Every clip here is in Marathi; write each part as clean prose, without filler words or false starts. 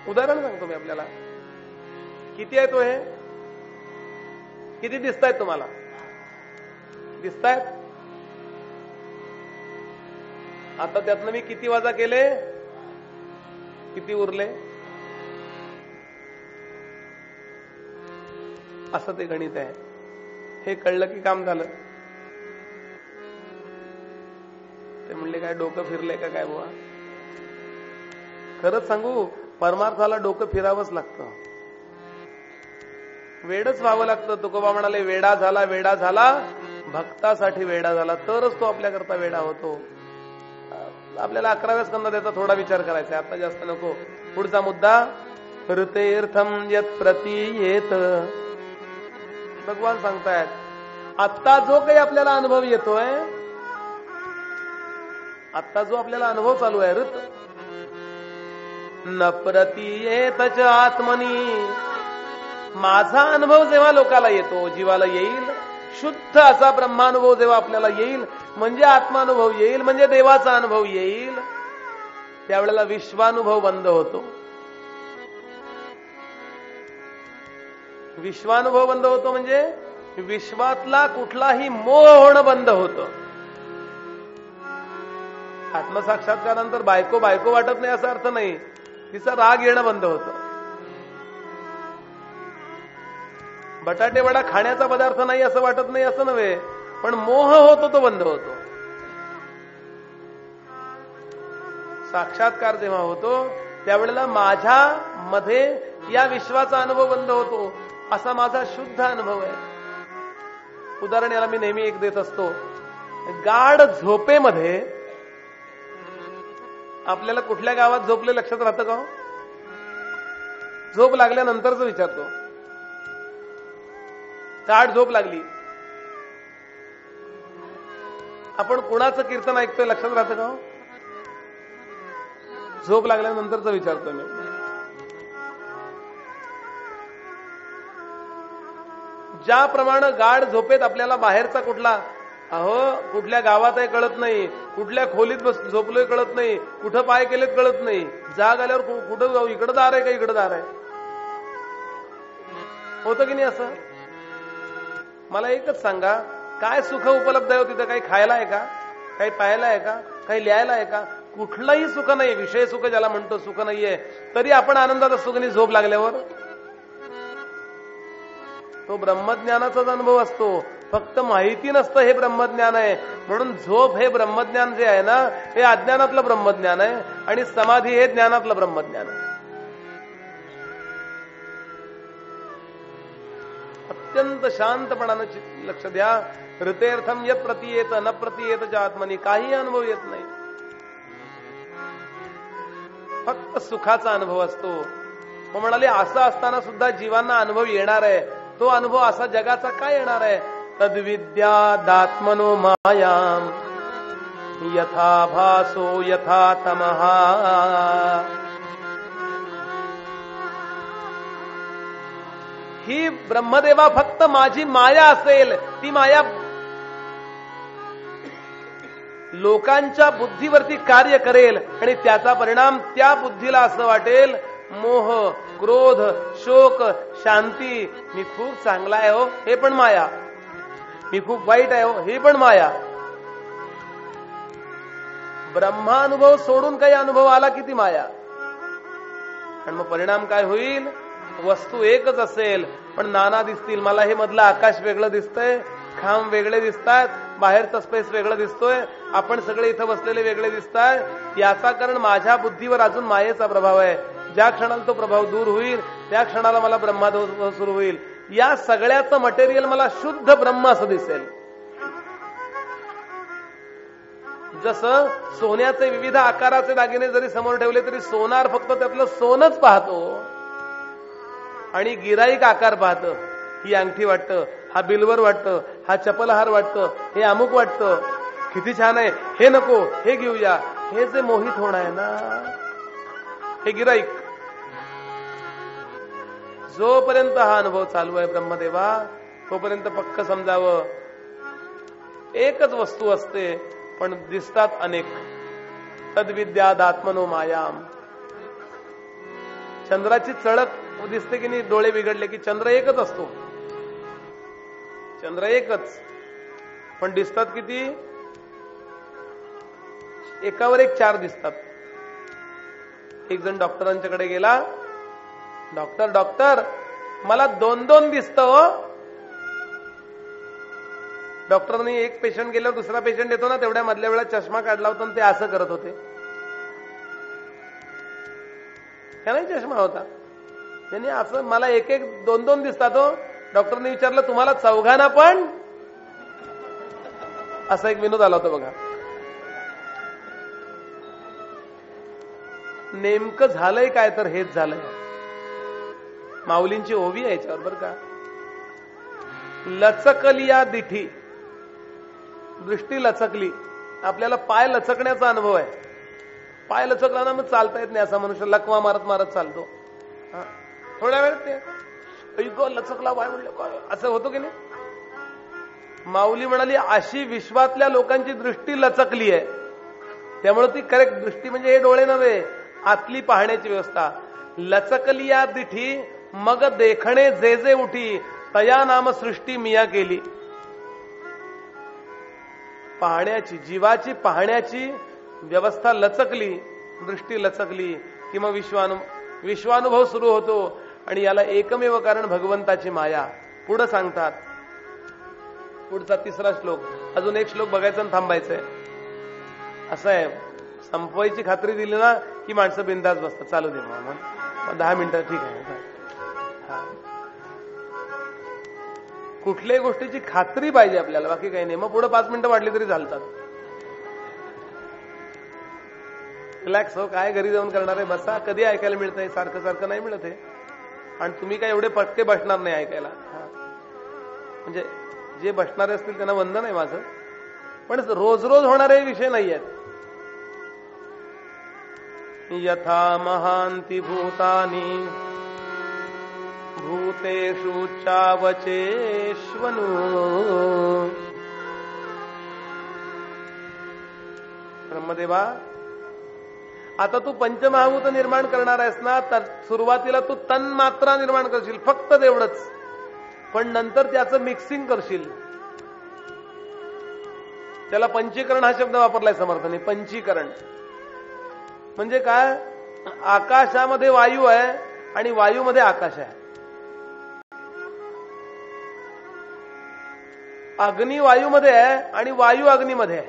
उदाहरण सांगतो मी आपल्याला. किती आहे तो? हे किती दिसतायत तुम्हाला? दिसतायत? आता त्यातनं मी किती वजा केले? किती उरले? असं ते गणित आहे. हे कळलं की काम झालं. ते म्हणले काय डोकं फिरलंय का काय बुवा? खरंच सांगू, परमार्थाला डोकं फिरावंच लागतं, वेडच व्हावं लागतं. तुकोबा म्हणाले वेडा झाला, वेडा झाला, भक्तासाठी वेडा झाला, तरच तो आपल्याकरता वेडा होतो. आपल्याला 11व्या स्कंदात त्याचा थोडा विचार करायचा, आता जास्त नको. पुढचा मुद्दा, ऋतेर्थम यत् प्रतीयेत. भगवान सांगतायत आता जो काही आपल्याला अनुभव येतोय, आता जो आपल्याला अनुभव चालू आहे, ऋत न प्रतीयेत च आत्मनी. माझा अनुभव जेव्हा लोकाला येतो, जीवाला येईल, शुद्ध असा ब्रह्मानुभव जेव्हा आपल्याला येईल, म्हणजे आत्मानुभव येईल, म्हणजे देवाचा अनुभव येईल, त्यावेळेला विश्वानुभव बंद होतो. विश्वानुभव बंद होतो म्हणजे विश्वातला कुठलाही मोह होणं बंद होतं. आत्मसाक्षात्कारानंतर बायको बायको वाटत नाही असा अर्थ नाही, तिचा राग येणं बंद होतं. बटाटे वडा खाण्याचा पदार्थ नाही असं वाटत नाही असं नव्हे, पण मोह होतो तो बंद होतो. साक्षात्कार जेव्हा होतो त्यावेळेला माझ्या मध्ये या विश्वाचा अनुभव बंद होतो, असा माझा शुद्ध अनुभव आहे. उदाहरण याला मी नेहमी एक देत असतो. गाढ झोपेमध्ये आपल्याला कुठल्या गावात झोपले लक्षात राहतं का? झोप लागल्यानंतरच विचारतो. गाढ झोप लागली, आपण कुणाचं कीर्तन ऐकतोय लक्षात राहतं का? झोप लागल्यानंतरच विचारतो मी. ज्याप्रमाणे गाढ झोपेत आपल्याला बाहेरचा कुठल्या गावात आहे कळत नाही, कुठल्या खोलीत झोपलोय कळत नाही, कुठं पाय केलेत कळत नाही, जाग आल्यावर कुठं जाऊ, इकडं दार आहे का इकडं दार आहे, होतं की नाही असं? मला एकच सांगा, काय सुख उपलब्ध आहे तिथं? काही खायला आहे का? काही पाहायला आहे का? काही लिहायला आहे का? कुठलंही सुख नाही. विषय सुख ज्याला म्हणतो सुख नाहीये, तरी आपण आनंदात असतो की नाही झोप लागल्यावर? तो ब्रह्मज्ञानाचाच अनुभव असतो, फक्त माहिती नसतं हे ब्रह्मज्ञान आहे. म्हणून झोप हे ब्रह्मज्ञान जे आहे ना, हे अज्ञानातलं ब्रह्मज्ञान आहे, आणि समाधी हे ज्ञानातलं ब्रह्मज्ञान आहे. अत्यंत शांतपणानं लक्ष द्या. ऋतेर्थम यत् प्रतीयेत न प्रतीयेत च आत्मनी. काही अनुभव येत नाही, फक्त सुखाचा अनुभव असतो. मग म्हणाले असं असताना सुद्धा जीवांना अनुभव येणार आहे. तो अनुभव असा जगाचा काय येणार आहे? तद्विद्यादात्मनो मायाम यथा भासो यथा तमः. ही ब्रह्मदेवा फक्त माझी माया असेल, ती माया लोकांच्या बुद्धीवरती कार्य करेल, आणि त्याचा परिणाम त्या बुद्धीला असं वाटेल, मोह, क्रोध, शोक, शांती, मी खूप चांगला आहे हो, हे पण माया. मी खूप वाईट आहे हो, हे पण माया. ब्रह्मानुभव सोडून काही अनुभव आला की ती माया. आणि मग परिणाम काय होईल? वस्तू एकच असेल पण नाना दिसतील. मला हे मधलं आकाश वेगळं दिसतंय, खांब वेगळे दिसतात, बाहेरचा स्पेस वेगळं दिसतोय, आपण सगळे इथं बसलेले वेगळे दिसतात. याचा कारण माझ्या बुद्धीवर अजून मायेचा प्रभाव आहे. ज्या क्षणाला तो प्रभाव दूर होईल त्या क्षणाला मला ब्रह्मानुभव सुरू होईल. या सगळ्याचं मटेरियल मला शुद्ध ब्रह्म असं दिसेल. जसं सोन्याचे विविध आकाराचे दागिने जरी समोर ठेवले तरी सोनार फक्त त्यातलं सोनच पाहतो, आणि गिराईक आकार पाहतं. ही अंगठी वाटतं, हा बिलवर वाटतं, हा चपलहार वाटतं, हे अमुक वाटतं, किती छान आहे, हे नको, हे घेऊया. हे जे मोहित होणं आहे ना, हे गिराईक. जोपर्यंत हा अनुभव चालू आहे ब्रह्मदेवा, तोपर्यंत पक्क समजावं, एकच वस्तू असते पण दिसतात अनेक. तद्विद्यादात्मनो मायाम. चंद्राची चळक दिसते की नाही डोळे बिघडले की चंद्र एकच असतो. चंद्र एकच पण दिसतात किती? एकावर एक 4 दिसतात. एक जण डॉक्टरांच्याकडे गेला, डॉक्टर मला 2-2 दिसतं हो. डॉक्टरांनी एक पेशंट गेल्यावर दुसरा पेशंट येतो ना तेवढ्या मधल्या वेळा चष्मा काढला होता आणि ते असं करत होते. त्यालाही चष्मा होता. त्यांनी असं मला 1-1 2-2 दिसतात हो. डॉक्टरने विचारलं तुम्हाला चौघांना पण? असा एक विनोद आला होता बघा. नेमकं झालंय काय तर हेच झालंय. माऊलींची ओवी आहे याच्यावर बरं का. लचकली या दिठी, दृष्टी लचकली. आपल्याला पाय लचकण्याचा अनुभव आहे. पाय लचकला ना मग चालता येत नाही. असा मनुष्य लकवा मारत मारत चालतो. थोड्या वेळात ते लचकला पाय म्हणलं काय असं होतो की नाही. माऊली म्हणाली अशी विश्वातल्या लोकांची दृष्टी लचकली आहे. त्यामुळे ती करेक्ट दृष्टी म्हणजे हे डोळे नव्हे, आतली पाहण्याची व्यवस्था. लचकली या दिठी मग देखणे जे जे उठी, तया नाम सृष्टी मिया केली. पाहण्याची, जीवाची पाहण्याची व्यवस्था लचकली, दृष्टी लचकली की मग विश्वानुभव सुरू होतो. आणि याला एकमेव कारण भगवंताची माया. पुढे सांगतात, पुढचा 3रा श्लोक. अजून एक श्लोक बघायचा आणि थांबायचंय. असं आहे, संपवायची खात्री दिली ना की माणसं बिंदास बसतात. चालू दे मग 10 मिनिटं ठीक आहे. कुठल्याही गोष्टीची खात्री पाहिजे आपल्याला, बाकी काही नाही. मग पुढे 5 मिनिटं वाढली तरी चालतात. रिलॅक्स हो, काय घरी जाऊन करणार आहे, बसा. कधी ऐकायला मिळतंय, सारखं सारखं नाही मिळत आहे. आणि तुम्ही काय एवढे पटके बसणार नाही ऐकायला. म्हणजे जे बसणारे असतील त्यांना वंदन आहे माझं, पण रोज रोज होणारे विषय नाही आहेत. यथा महांती भूतानी भूतेषु चावचेष्वनु. ब्रह्मदेवा, आता तू पंचमहाभूत निर्माण करणार आहेस ना, तर सुरुवातीला तू तन्मात्रा निर्माण करशील, फक्त तेवढंच. पण नंतर त्याचं मिक्सिंग करशील. त्याला पंचीकरण हा शब्द वापरलाय समर्थाने. पंचीकरण म्हणजे काय? आकाशामध्ये वायू आहे आणि वायूमध्ये आकाश आहे. अग्नी वायूमध्ये आहे आणि वायू अग्नीमध्ये आहे.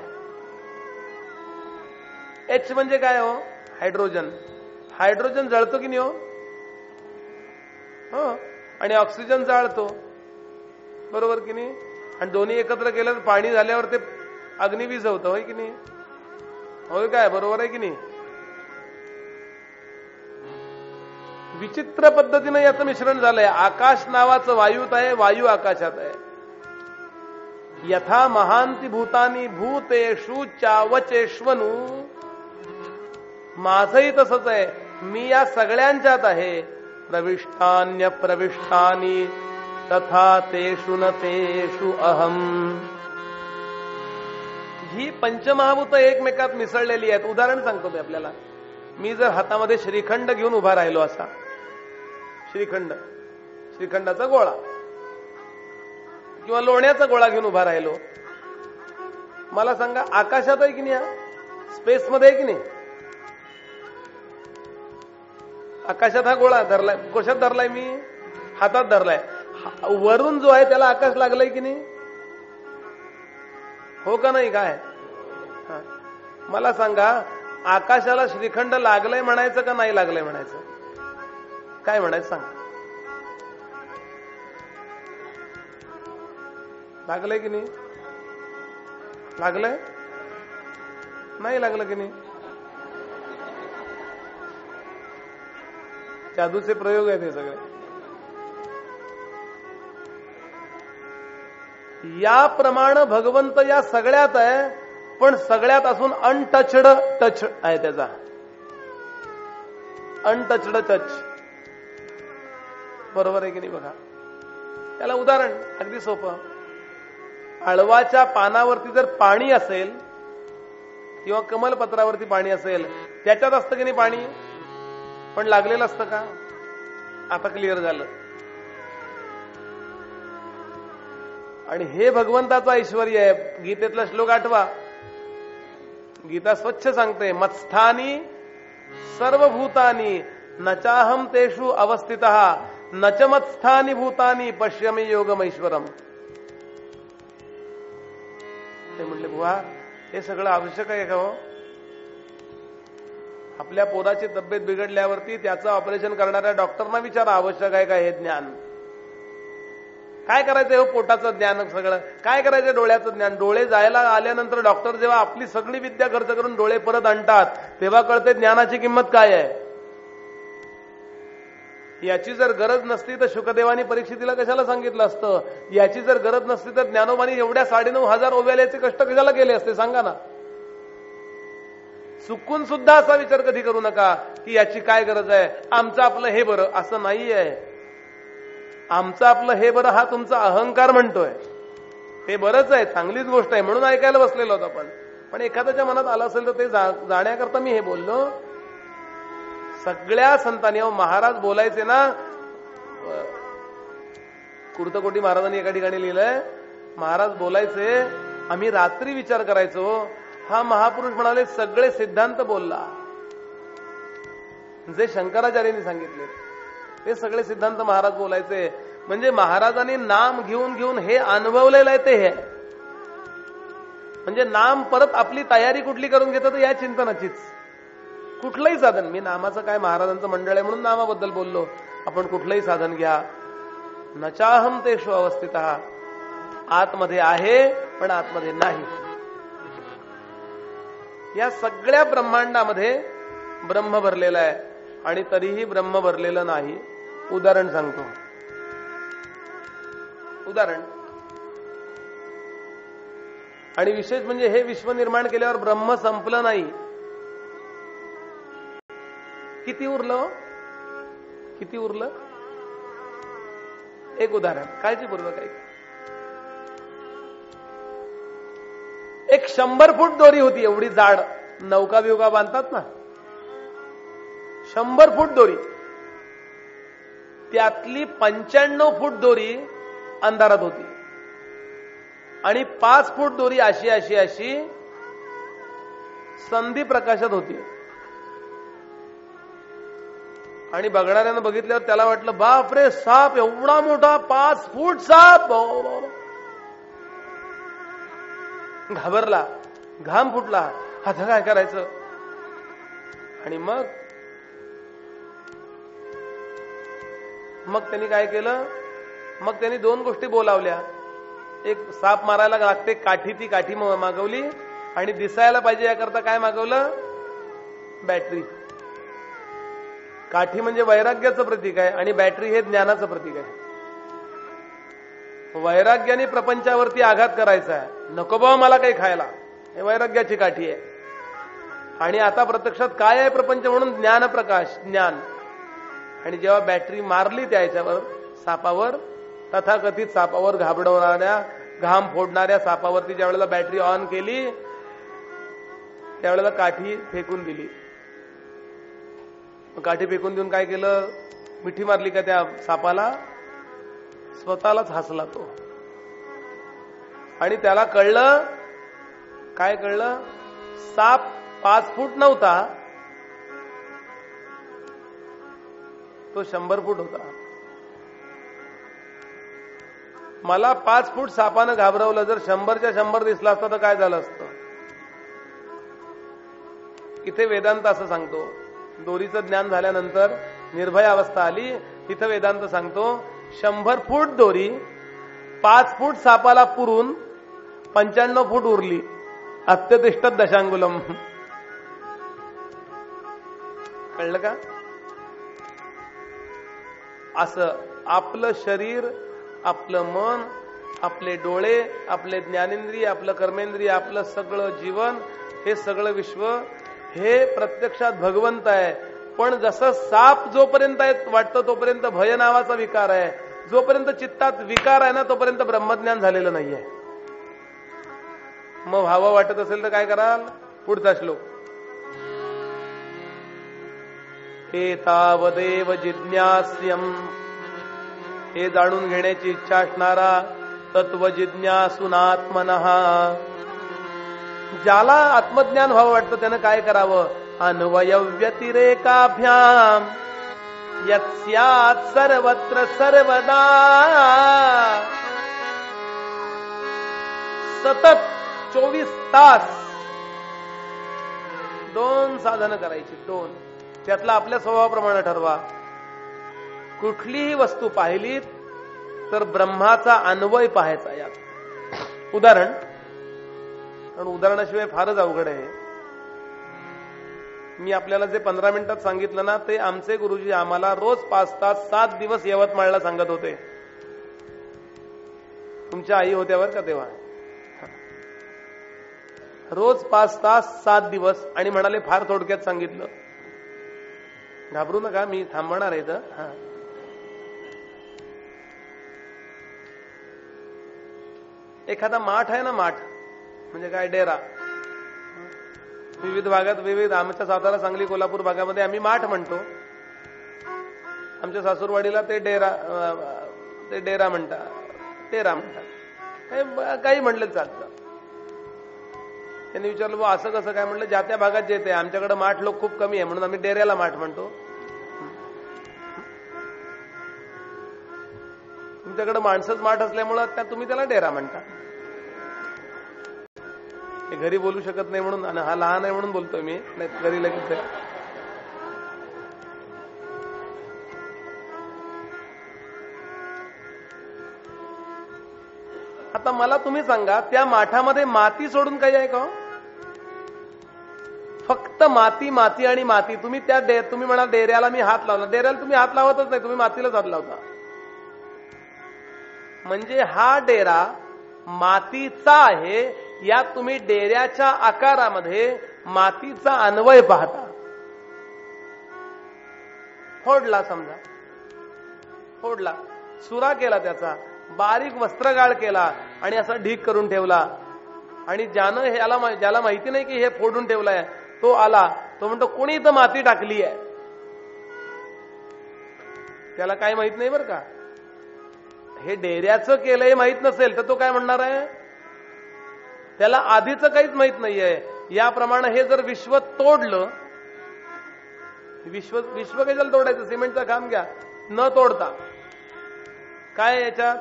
एच म्हणजे काय हो? हायड्रोजन. हायड्रोजन जळतो की नाही हो? आणि ऑक्सिजन जाळतो, बरोबर की नाही? आणि दोन्ही एकत्र केलं तर पाणी झाल्यावर ते अग्नी विझवतं, होय की नाही? होय काय? बरोबर आहे की नाही? विचित्र पद्धतीने याचं मिश्रण झालंय. आकाश नावाचं वायूत आहे, वायू आकाशात आहे. यथा महांती भूतानी भूतेषु चावचेष्वनु. माझंही तसंच आहे. मी या सगळ्यांच्यात आहे. प्रविष्टान्य प्रविष्टानी तथा तेषु न तेषु अहम. ही पंचमहाभूत एकमेकात मिसळलेली आहेत. उदाहरण सांगतो मी आपल्याला. मी जर हातामध्ये श्रीखंड घेऊन उभा राहिलो, असा श्रीखंडाचा गोळा किंवा लोण्याचा गोळा घेऊन उभा राहिलो, मला सांगा आकाशात आहे की नाही? स्पेस मध्ये आहे की नाही? आकाशात हा गोळा धरलाय. कशात धरलाय? मी हातात धरलाय. वरून जो आहे त्याला आकाश लागलंय की नाही? हो का नाही? काय मला सांगा, आकाशाला श्रीखंड लागलंय म्हणायचं का नाही लागलंय म्हणायचं? काय म्हणायचं सांग? लागलंय की नाही? लागलंय? नाही लागलं की नाही? जादूचे प्रयोग आहेत हे सगळे. याप्रमाणे भगवंत या सगळ्यात आहे, पण सगळ्यात असून अनटचड टच आहे त्याचा. अनटचड टच, बरोबर आहे की नाही? बघा, त्याला उदाहरण अगदी सोपं. अळवाच्या पानावरती जर पाणी असेल किंवा कमलपत्रावरती पाणी असेल, त्याच्यात असतं की नाही पाणी? पण लागलेलं असतं का? आता क्लिअर झालं. आणि हे भगवंताचं ऐश्वर्य आहे. गीतेतला श्लोक आठवा. गीता स्वच्छ सांगते, मत्स्थानी सर्वभूतानी न चाहम तेषु अवस्थितः न च मत्स्थानी भूतानी पश्यमी योगमैश्वरम. ते म्हणले, बुवा हे सगळं आवश्यक आहे का हो? आपल्या पोराची तब्येत बिघडल्यावरती त्याचं ऑपरेशन करणाऱ्या डॉक्टरना विचारा, आवश्यक आहे का हे ज्ञान? काय करायचं हो पोटाचं ज्ञान? सगळं काय करायचं? डोळ्याचं ज्ञान. डोळे जायला आल्यानंतर डॉक्टर जेव्हा आपली सगळी विद्या खर्च करून डोळे परत आणतात तेव्हा कळते ज्ञानाची किंमत काय आहे. याची जर गरज नसती तर शुकदेवानी परीक्षितीला कशाला सांगितलं असतं? याची जर गरज नसती तर ज्ञानोबानी एवढ्या 9,500 ओव्याल्याचे कष्ट कशाला केले असते? सांगा ना. चुकून सुद्धा असा विचार कधी करू नका की याची काय गरज आहे, आमचं आपलं हे बरं. असं नाहीये. आमचं आपलं हे बरं हा तुमचा अहंकार म्हणतोय. हे बरंच आहे, चांगलीच गोष्ट आहे, म्हणून ऐकायला बसलेलो होतो आपण. पण एखाद्याच्या मनात आलं असेल तर ते जाण्याकरता मी हे बोललो. सगळ्या संतांनी, महाराज बोलायचे ना, कुर्तकोटी महाराजांनी एका ठिकाणी लिहिलंय, महाराज बोलायचे, आम्ही रात्री विचार करायचो. हा महापुरुष म्हणाले सगळे सिद्धांत बोलला जे शंकराचार्यांनी सांगितले, ते सगळे सिद्धांत महाराज बोलायचे. म्हणजे महाराजांनी नाम घेऊन घेऊन हे अनुभवलेलं आहे. ते हे म्हणजे नाम परत आपली तयारी कुठली करून घेतात या चिंतनाचीच. कुठलंही साधन, मी नामाचं काय, महाराजांचं मंडळ आहे म्हणून नामाबद्दल बोललो. आपण कुठलंही साधन घ्या, न चाहम तेषु अवस्थितः, आतमध्ये आहे पण आतमध्ये नाही. या सगळ्या ब्रह्मांडामध्ये ब्रह्म भरलेला आहे आणि तरीही ब्रह्म भरलेलं नाही. उदाहरण सांगतो. उदाहरण, आणि विशेष म्हणजे हे विश्व निर्माण केल्यावर ब्रह्म संपलं नाही. किती उरलं? किती उरलं? एक उदाहरण, काळजीपूर्वक ऐक. एक 100 फूट दोरी होती, एवढी जाड, नौका बिवका बांधतात ना, 100 फूट दोरी. त्यातली 95 फूट दोरी अंधारात होती आणि 5 फूट दोरी अशी अशी अशी संधी प्रकाशात होती. आणि बघणाऱ्यानं बघितल्यावर त्याला वाटलं, बापरे, साप एवढा मोठा, 5 फूट साप. घाबरला, घाम फुटला, आता काय करायचं? आणि मग त्यांनी काय केलं? मग त्यांनी 2 गोष्टी बोलावल्या. एक, साप मारायला लागते काठी, ती काठी मागवली, आणि दिसायला पाहिजे याकरता काय मागवलं? बॅटरी. काठी म्हणजे वैराग्याचं प्रतीक आहे आणि बॅटरी हे ज्ञानाचं प्रतीक आहे. वैराग्याने प्रपंचावरती आघात करायचा आहे. नको बाबा मला काही खायला, हे वैराग्याची काठी आहे. आणि आता प्रत्यक्षात काय आहे प्रपंच? म्हणून ज्ञान प्रकाश, ज्ञान. आणि जेव्हा बॅटरी मारली त्या याच्यावर, सापावर, तथाकथित सापावर, घाबरवणाऱ्या, घाम फोडणाऱ्या सापावरती ज्या वेळेला बॅटरी ऑन केली त्यावेळेला काठी फेकून दिली. काठी फेकून देऊन काय केलं? मिठी मारली का त्या सापाला? स्वतःलाच हसला तो. आणि त्याला कळलं, काय कळलं? साप 5 फूट नव्हता, तो 100 फूट होता. मला 5 फूट सापानं घाबरवलं, जर 100च्या 100 दिसला असता तर काय झालं असतं? इथे वेदांत असं सांगतो, दोरीचं ज्ञान झाल्यानंतर निर्भय अवस्था आली, तिथं वेदांत सांगतो 100 फूट दोरी 5 फूट सापाला पुरून 95 फूट उरली. अत्यतिष्ठत दशांगुलम. कळलं का? असं आपलं शरीर, आपलं मन, आपले डोळे, आपले ज्ञानेंद्रिय, आपलं कर्मेंद्रिय, आपलं सगळं जीवन, हे सगळं विश्व हे प्रत्यक्षात भगवंत आहे. पण जसं साप जोपर्यंत वाटतं तोपर्यंत भय नावाचा विकार आहे. जोपर्यंत चित्तात विकार आहे ना तोपर्यंत ब्रह्मज्ञान झालेलं नाहीये. मग व्हावं वाटत असेल तर काय कराल? पुढचा श्लोक. एतावदेव जिज्ञास्यम्, हे जाणून घेण्याची इच्छा असणारा तत्व जिज्ञासूनात्मनः, ज्याला आत्मज्ञान व्हावं वाटतं त्यानं काय करावं? अन्वय व्यतिरेकाभ्याम यत्स्यात् सर्वत्र सर्वदा, सतत 24 तास 2 साधनं करायची, 2. त्यातला आपल्या स्वभावाप्रमाणे ठरवा. कुठलीही वस्तू पाहिलीत तर ब्रह्माचा अन्वय पाहायचा यात. उदाहरण, कारण उदाहरणाशिवाय फारच अवघड आहे. मी आपल्याला जे 15 मिनिटात सांगितलं ना, ते आमचे गुरुजी आम्हाला रोज 5 तास 7 दिवस यवतमाळला सांगत होते. तुमच्या आई होत्या बरं का तेव्हा. रोज 5 तास 7 दिवस, आणि म्हणाले फार थोडक्यात सांगितलं. घाबरू नका, मी थांबणार आहे इथं. एखादा माठ आहे ना, माठ म्हणजे काय? डेरा. विविध भागात विविध, आमच्या सातारा, सांगली, कोल्हापूर भागामध्ये आम्ही माठ म्हणतो. आमच्या सासूरवाडीला ते डेरा म्हणतात, डेरा म्हणतात, काही म्हणलं चालतं. त्यांनी विचारलं, असं कसं काय? म्हटलं, ज्या त्या भागात जे ते, आमच्याकडे माठ लोक खूप कमी आहे म्हणून आम्ही डेऱ्याला माठ म्हणतो. तुमच्याकडे माणसंच माठ असल्यामुळं तुम्ही त्याला डेरा म्हणता. घरी बोलू शकत नाही म्हणून, आणि हा लहान आहे म्हणून बोलतोय मी, नाही घरी लगेच आहे. आता मला तुम्ही सांगा, त्या माठामध्ये माती सोडून काही आहे का? फक्त माती, माती आणि माती. तुम्ही तुम्ही म्हणा डेऱ्याला मी हात लावला, डेऱ्याला तुम्ही हात लावतच नाही, तुम्ही मातीलाच हात लावता. म्हणजे हा डेरा मातीचा आहे, या तुम्ही डेऱ्याच्या आकारामध्ये मातीचा अन्वय पाहता. फोडला, समजा फोडला, सुरा केला, त्याचा बारीक वस्त्रगाळ केला आणि असा ढीक करून ठेवला, आणि ज्याला माहिती नाही की हे फोडून ठेवलाय, तो आला, तो म्हणतो कोणी इथं माती टाकली आहे. त्याला काय माहित नाही बरं का, हे डेऱ्याचं केलंय माहित नसेल तर तो काय म्हणणार आहे? त्याला आधीच काहीच माहित नाहीये. याप्रमाणे हे जर विश्व तोडलं, विश्व कशाला तोडायचं? सिमेंटचं काम घ्या, न तोडता. काय याच्यात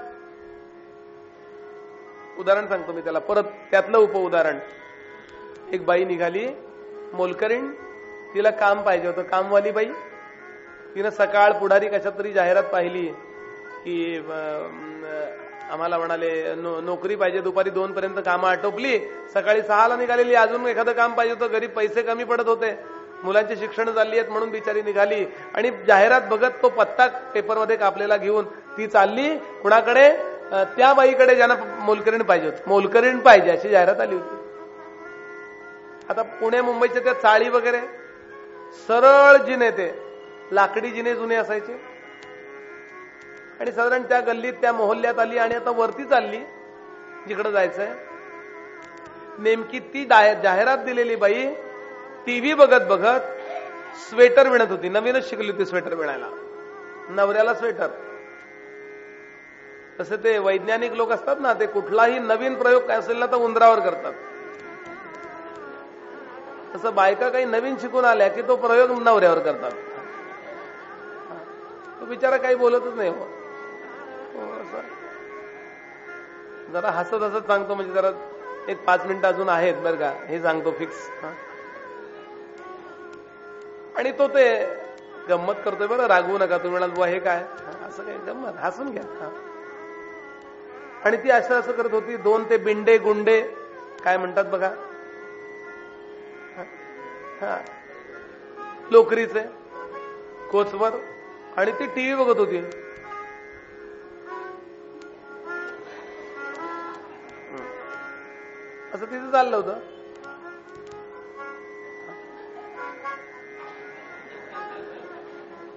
उदाहरण सांगतो मी त्याला परत, त्यातलं उपउदाहरण. एक बाई निघाली, मोलकरीण, तिला काम पाहिजे होतं. कामवाली बाई, तिनं सकाळ पुढारी कशात तरी जाहिरात पाहिली की आम्हाला म्हणाले नोकरी पाहिजे, दुपारी 2 पर्यंत कामं आटोपली, सकाळी 6ला निघालेली, अजून एखादं काम पाहिजे होतं, घरी पैसे कमी पडत होते, मुलांची शिक्षण चालली आहेत म्हणून बिचारी निघाली, आणि जाहिरात बघत तो पत्ता पेपरमध्ये कापलेला घेऊन ती चालली कुणाकडे? त्या बाईकडे ज्यांना मोलकरीण पाहिजे होती. मोलकरीण पाहिजे अशी जाहिरात आली होती. आता पुणे मुंबईच्या त्या चाळी वगैरे सरळ जिने, ते लाकडी जिने जुने असायचे, आणि साधारण त्या गल्लीत त्या मोहल्ल्यात आली, आणि आता वरती चालली जिकडे जायचंय. नेमकी ती जाहिरात दिलेली बाई टीव्ही बघत बघत स्वेटर विणत होती. नवीनच शिकली होती स्वेटर विणायला, नवऱ्याला स्वेटर. तसे ते वैज्ञानिक लोक असतात ना, ते कुठलाही नवीन प्रयोग काय असेल ना तर उंदरावर करतात. तसं बायका काही नवीन शिकून आल्या की तो प्रयोग नवऱ्यावर करतात. तो बिचारा काही बोलतच नाही. जरा हसत हसत सांगतो, म्हणजे जरा एक 5 मिनिटं अजून आहेत बरं का, हे सांगतो फिक्स. आणि तो ते गंमत करतोय बरं, रागवू नका. तुम्ही म्हणाल बुवा हे काय, असं काय गंमत, हसून घ्या. आणि ती असं करत होती. 2 ते बिंडे गुंडे काय म्हणतात बघा, लोकरीचे कोचवर, आणि ती टीव्ही बघत होती. असं तिथं चाललं होतं.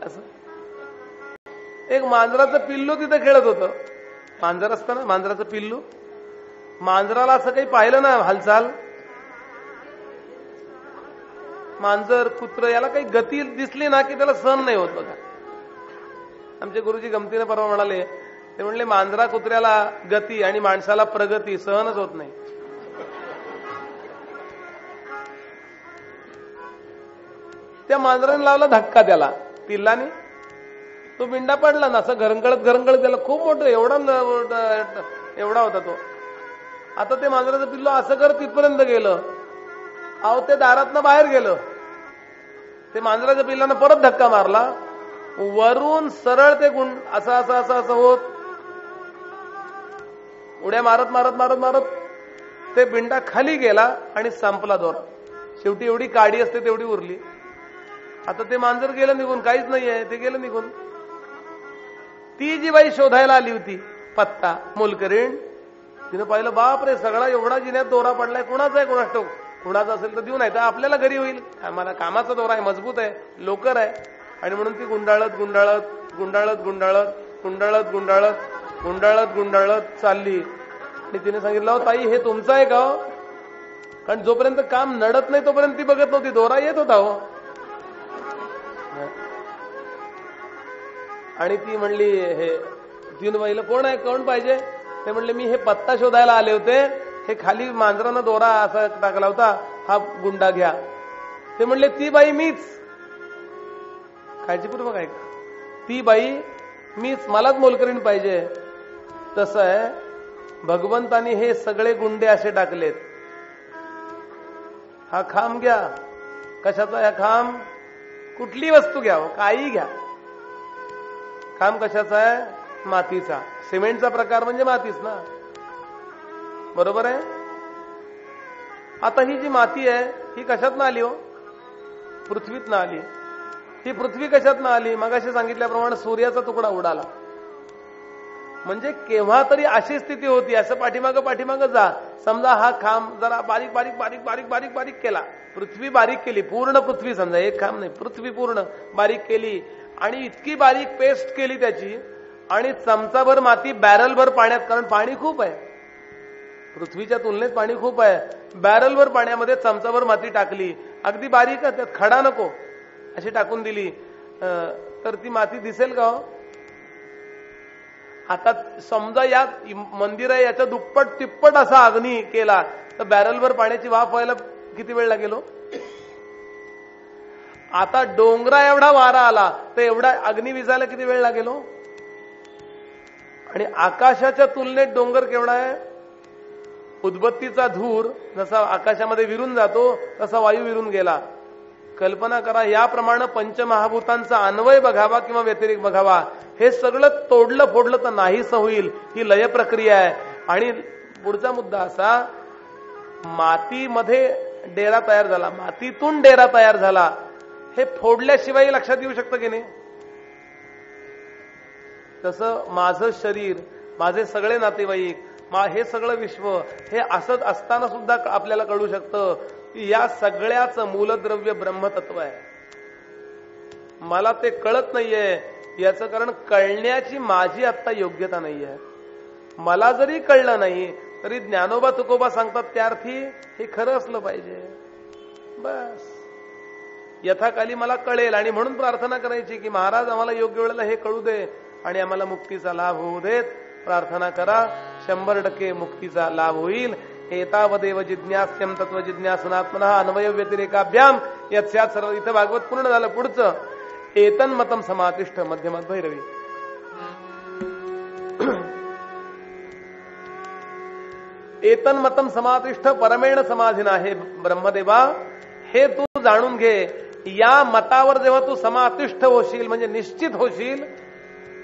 असं एक मांजराचं पिल्लू तिथं खेळत होतं. मांजर असतं ना, मांजराचं पिल्लू. मांजराला असं काही पाहिलं ना हालचाल, मांजर कुत्र याला काही गती दिसली ना की त्याला सहन नाही होत बघा. आमचे गुरुजी गमतीने परवा म्हणाले, ते म्हणले मांजरा कुत्र्याला गती आणि माणसाला प्रगती सहनच होत नाही. त्या मांजराने लावला धक्का त्याला पिल्लाने, तो बिंडा पडला ना, असं घरंगळत त्याला खूप मोठं एवढा होता तो. आता ते मांजराचं पिल्लो असं कर तिथपर्यंत गेलं, अहो ते दारातनं बाहेर गेलं. ते मांजराच्या पिल्लानं परत धक्का मारला, वरून सरळ ते असं असं असं असं होत उड्या मारत मारत मारत मारत ते बिंडा खाली गेला आणि संपला दोरा. शेवटी एवढी काडी असते तेवढी उरली. आता ते मांजर गेलं निघून, काहीच नाहीये, ते गेलं निघून. ती जी बाई शोधायला आली होती पत्ता मोलकरीण, तिनं पाहिलं बापरे सगळा एवढा जिन्यात दोरा पडलाय, कुणाचा आहे कुणास ठाऊक, कुणाचा असेल तर देऊ, नाही तर आपल्याला घरी होईल, आम्हाला कामाचा दोरा आहे, मजबूत आहे, लोकर आहे. आणि म्हणून ती गुंडाळत गुंडाळत गुंडाळत गुंडाळत गुंडाळत गुंडाळत गुंडाळत गुंडाळत चालली. आणि तिने सांगितलं, ताई हे तुमचं आहे का हो? कारण जोपर्यंत काम नडत नाही तोपर्यंत ती बघत नव्हती, दोरा येत होता हो. आणि ती म्हणली, हे तीन बाईला कोण आहे, कोण पाहिजे? ते म्हणले, मी हे पत्ता शोधायला आले होते, हे खाली मांजरानं दोरा असा टाकला होता, हा गुंडा घ्या. ते म्हणले, ती बाई मीच. काळजीपूर्वक ऐक, ती बाई मीच, मलाच मोलकरीण पाहिजे. तसं आहे, भगवंतानी हे सगळे गुंडे असे टाकलेत. हा खांब घ्या. कशाचा हा खांब? कुठली वस्तू घ्या, काही घ्या. खांब कशाचा आहे? मातीचा. सिमेंटचा प्रकार म्हणजे मातीच ना, बरोबर आहे. आता ही जी माती आहे ही कशातनं आली हो? पृथ्वीतनं आली. ही पृथ्वी कशातनं आली? मगाशी सांगितल्याप्रमाणे सूर्याचा तुकडा उडाला. म्हणजे केव्हा तरी अशी स्थिती होती, असं पाठीमागं जा, समजा हा खांब जरा बारीक बारीक बारीक बारीक बारीक बारीक केला, पृथ्वी बारीक केली, पूर्ण पृथ्वी समजा, एक खांब नाही, पृथ्वी पूर्ण बारीक केली आणि इतकी बारीक पेस्ट केली त्याची, आणि चमचाभर माती बॅरलभर पाण्यात, कारण पाणी खूप आहे, पृथ्वीच्या तुलनेत पाणी खूप आहे, बॅरलभर पाण्यामध्ये चमचाभर माती टाकली, अगदी बारीक, त्यात खडा नको अशी टाकून दिली, तर ती माती दिसेल का हो? आता समजा या मंदिर आहे, याच्या दुप्पट तिप्पट असा अग्नी केला तर बॅरलभर पाण्याची वाफ व्हायला किती वेळ लागेल हो? आता डोंगरा एवढा वारा आला तर एवढा अग्नी विझायला किती वेळ लागेल हो? आणि आकाशाच्या तुलनेत डोंगर केवढा आहे? उदबत्तीचा धूर जसा आकाशामध्ये विरून जातो तसा वायू विरून गेला. कल्पना करा, याप्रमाणे पंचमहाभूतांचा अन्वय बघावा किंवा व्यतिरिक बघावा, हे सगळं तोडलं फोडलं तर नाहीस होईल. ही लय प्रक्रिया आहे. आणि पुढचा मुद्दा असा, मातीमध्ये डेरा तयार झाला, मातीतून डेरा तयार झाला, हे फोडल्याशिवाय लक्षात येऊ शकतं की नाही? तसं माझं शरीर, माझे सगळे नातेवाईक, हे सगळं विश्व, हे असंच असताना सुद्धा आपल्याला कळू शकतं की या सगळ्याच मूलद्रव्य ब्रह्मतत्व आहे. मला ते कळत नाहीये याचं कारण कळण्याची माझी आता योग्यता नाहीये. मला जरी कळलं नाही तरी ज्ञानोबा तुकोबा सांगतात त्या अर्थी हे खरं असलं पाहिजे. बस यथाकाली मला कळेल, आणि म्हणून प्रार्थना करायची की महाराज आम्हाला योग्य वेळेला हे कळू दे आणि आम्हाला मुक्तीचा लाभ होऊ देत. प्रार्थना करा, 100% मुक्तीचा लाभ होईल. एतावदेव जिज्ञास्यम तत्व जिज्ञासनात्मनः अन्वय व्यतिरेकाभ्याम यत्स्यात् सर्व. इथं भागवत पूर्ण झालं. पुढचं एतन्मतम समातिष्ठ मध्यमात भैरवी. एतन्मतम समातिष्ठ परमेण समाधिना. हे ब्रह्मदेवा, हे तू जाणून घे, या मतावर जेव्हा तू समातिष्ठ होशील म्हणजे निश्चित होशील,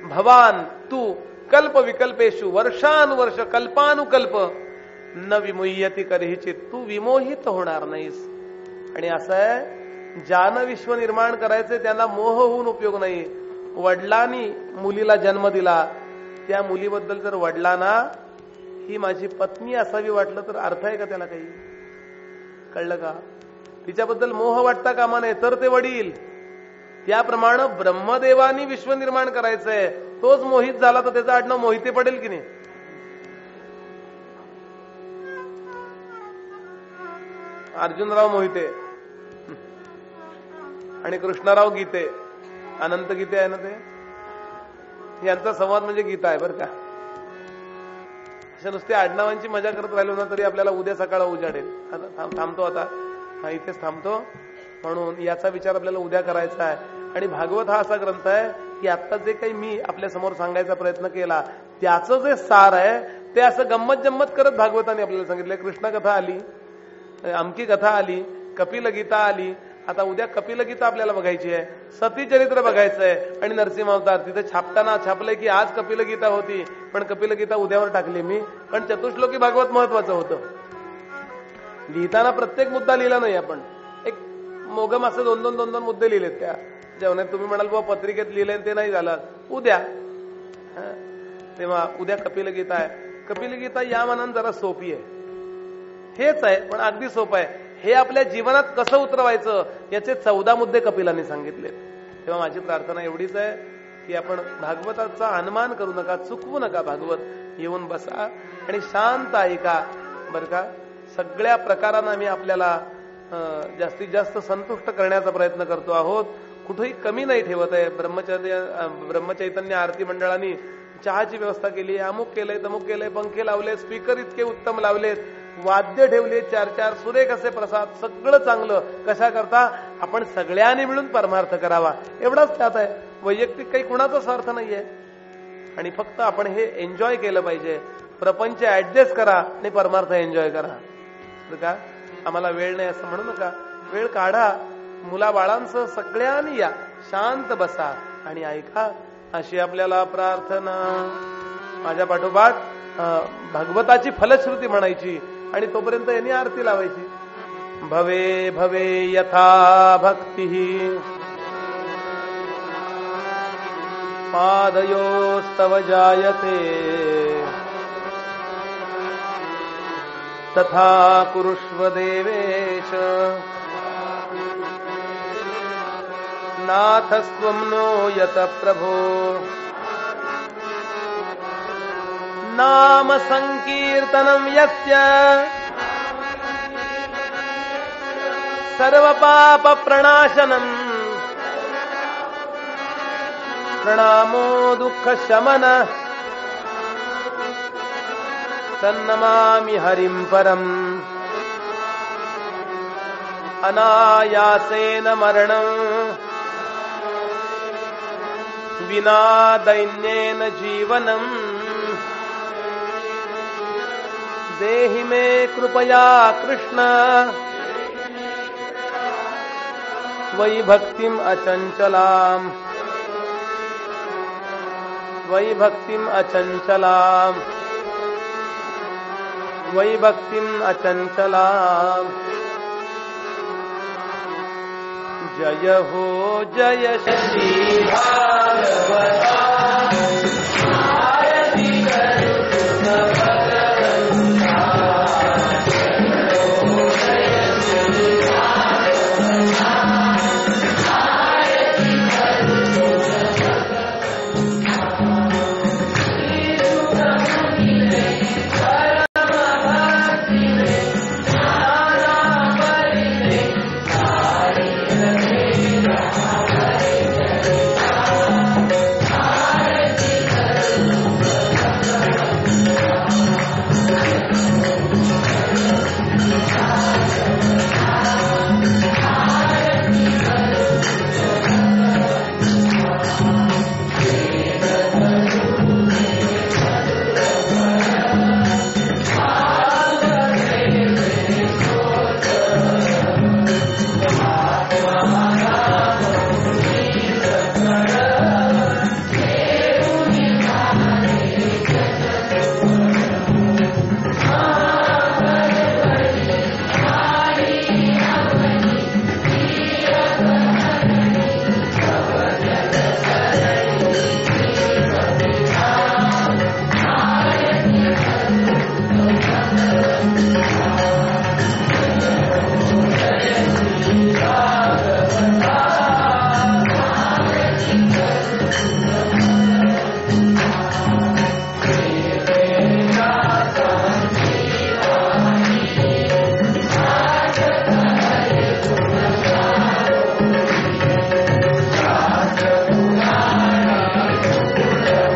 भवान तू कल्प विकल्पेशु वर्षानुवर्ष कल्पानुकल्प न विमुह्यति करिचित. तू विमोहित होणार नाहीस. आणि असं आहे, ज्यानं विश्व निर्माण करायचे त्यांना मोह होऊन उपयोग नाही. वडिलांनी मुलीला जन्म दिला, त्या मुलीबद्दल जर वडिलांना ही माझी पत्नी असावी वाटलं तर अर्थ आहे का त्याला? काही कळलं का? तिच्याबद्दल मोह वाटता कामा नये, तर ते वडील. त्याप्रमाणे ब्रह्मदेवानी विश्व निर्माण करायचंय, तोच मोहित झाला तर त्याचं आडनाव मोहिते पडेल की नाही? अर्जुनराव मोहिते. आणि कृष्णराव गीते, अनंत गीते आहे ना ते, यांचा संवाद म्हणजे गीता आहे बरं का. अशा नुसते आडनावांची मजा करत राहिलो ना तरी आपल्याला उद्या सकाळ उजाडेल. आता थांबतो, आता इथेच थांबतो. म्हणून याचा विचार आपल्याला उद्या करायचा आहे. आणि भागवत हा असा ग्रंथ आहे की आता जे काही मी आपल्या समोर सांगायचा प्रयत्न केला त्याचं जे सार आहे ते असं गंमत जम्मत करत भागवताने आपल्याला सांगितलं. कृष्ण कथा आली, अमकी कथा आली, कपिल गीता आली. आता उद्या कपिल गीता आपल्याला बघायची आहे, सती चरित्र बघायचं आहे आणि नरसिंह अवतार. तिथे छापताना छापलंय की आज कपिल गीता होती, पण कपिल गीता उद्यावर टाकली मी, पण चतुश्लोकी भागवत महत्वाचं होतं. लिहिताना प्रत्येक मुद्दा लिहिला नाही आपण, एक मोगम असे दोन दोन मुद्दे लिहिलेत त्या जेवणात. तुम्ही म्हणाल बाबा पत्रिकेत लिहिले ते नाही झालं, उद्या तेव्हा उद्या कपिल गीता आहे. कपिल गीता या मानानं जरा सोपी आहे, हेच आहे पण अगदी सोपं आहे. हे आपल्या जीवनात कसं उतरवायचं याचे 14 मुद्दे कपिलांनी सांगितले. तेव्हा माझी प्रार्थना एवढीच आहे की आपण भागवताचा अनुमान करू नका, चुकवू नका. भागवत येऊन बसा आणि शांत ऐका बरं का. सगळ्या प्रकारांना मी आपल्याला जास्तीत जास्त संतुष्ट करण्याचा प्रयत्न करतो आहोत, कुठेही कमी नाही ठेवत आहे. ब्रह्मचैतन्य आरती मंडळांनी चहाची व्यवस्था केली, अमुक केलंय तमुक केलंय, पंखे लावले, स्पीकर इतके उत्तम लावलेत, वाद्य ठेवले 4-4 सुरेख असे प्रसाद, सगळं चांगलं. कशा करता आपण सगळ्यांनी मिळून परमार्थ करावा एवढाच त्यात आहे. वैयक्तिक काही कुणाचा स्वार्थ नाहीये. आणि फक्त आपण हे एन्जॉय केलं पाहिजे. प्रपंच ऍडजस्ट करा आणि परमार्थ एन्जॉय करा बरं का. आम्हाला वेळ नाही असं म्हणू नका, वेळ काढा, मुलाबाळांसह सगळ्यांनी या, शांत बसा आणि ऐका, अशी आपल्याला प्रार्थना. माझ्या पाठोपाठ भागवताची फलश्रुती म्हणायची आणि तोपर्यंत यांनी आरती लावायची. भवे भवे यथा भक्ती पादयोस्तव जायते तथा कुरुष्व देवेश नाथस्त्वं नो यत प्रभो नाम संकीर्तनं यस्य सर्व पाप प्रणाशनम् प्रणामो दुःख शमन तन्नमामि हरिं परम् अनायासेन मरणम् विना दैन्येन जीवनम् देहि मे कृपया कृष्ण वै भक्तिम् अचञ्चलाम् वै भक्तिम् अचञ्चलाम् वै भक्तिम् अचञ्चलाम्. जय हो जय श्री भागवत.